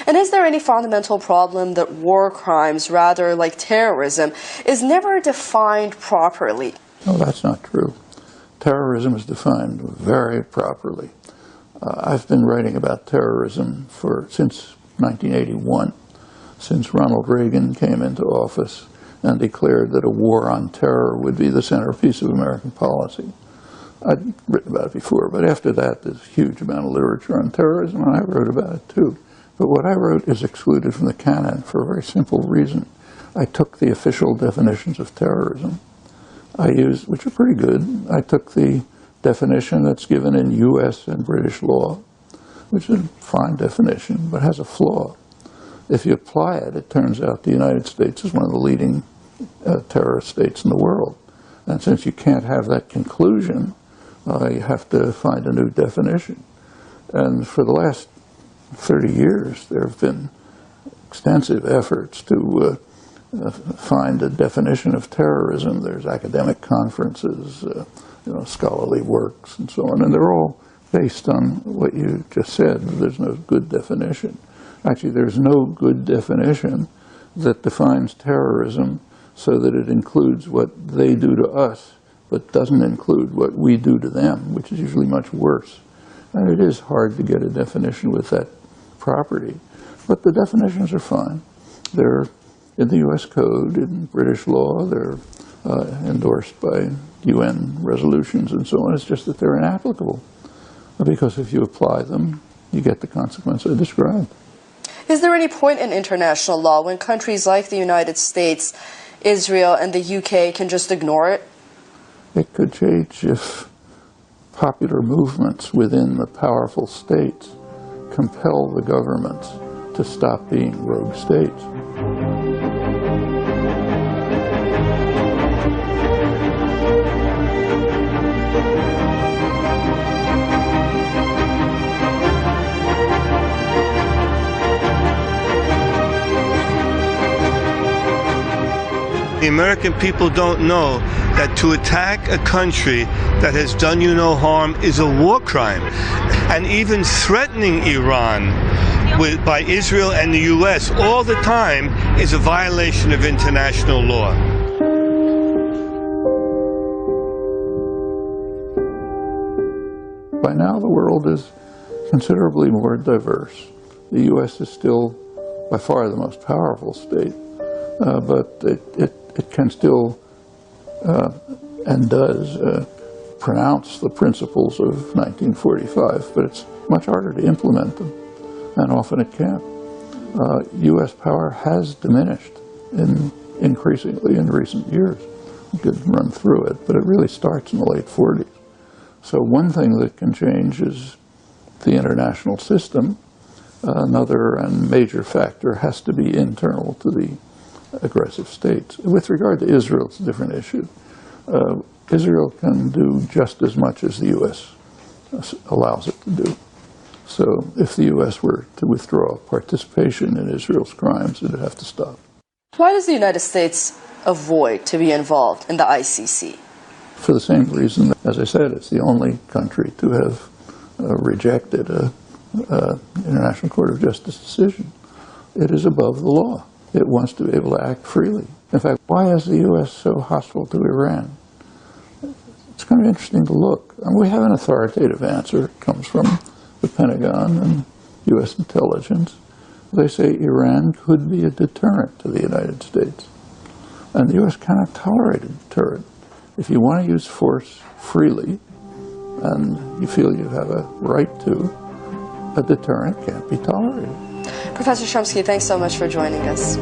And is there any fundamental problem that war crimes, rather like terrorism, is never defined properly? No, that's not true. Terrorism is defined very properly. I've been writing about terrorism since 1981, since Ronald Reagan came into office and declared that a war on terror would be the centerpiece of American policy. I'd written about it before, but after that there's a huge amount of literature on terrorism, and I wrote about it too. But what I wrote is excluded from the canon for a very simple reason. I took the official definitions of terrorism which are pretty good. I took the definition that's given in U.S. and British law, which is a fine definition, but has a flaw. If you apply it, it turns out the United States is one of the leading terrorist states in the world. And since you can't have that conclusion, you have to find a new definition. And for the last 30 years, there have been extensive efforts to find a definition of terrorism. There's academic conferences, scholarly works, and so on, and they're all based on what you just said. There's no good definition. Actually, there's no good definition that defines terrorism so that it includes what they do to us, but doesn't include what we do to them, which is usually much worse. And it is hard to get a definition with that property, but the definitions are fine. They're in the U.S. Code, in British law, they're endorsed by UN resolutions and so on. It's just that they're inapplicable, because if you apply them, you get the consequence I described. Is there any point in international law when countries like the United States, Israel, and the UK can just ignore it? It could change if popular movements within the powerful states compel the governments to stop being rogue states. The American people don't know that to attack a country that has done you no harm is a war crime. And even threatening Iran by Israel and the U.S. all the time is a violation of international law. By now the world is considerably more diverse. The U.S. is still by far the most powerful state, but it can still and does pronounce the principles of 1945, but it's much harder to implement them, and often it can't. U.S. power has diminished increasingly in recent years. You could run through it, but it really starts in the late 40s. So one thing that can change is the international system. Another and major factor has to be internal to the aggressive states. With regard to Israel, it's a different issue. Israel can do just as much as the U.S. allows it to do. So if the U.S. were to withdraw participation in Israel's crimes, it would have to stop. Why does the United States avoid to be involved in the ICC? For the same reason, as I said, it's the only country to have rejected an International Court of Justice decision. It is above the law. It wants to be able to act freely. In fact, why is the U.S. so hostile to Iran? It's kind of interesting to look. And we have an authoritative answer. It comes from the Pentagon and U.S. intelligence. They say Iran could be a deterrent to the United States. And the U.S. cannot tolerate a deterrent. If you want to use force freely, and you feel you have a right to, a deterrent can't be tolerated. Professor Chomsky, thanks so much for joining us.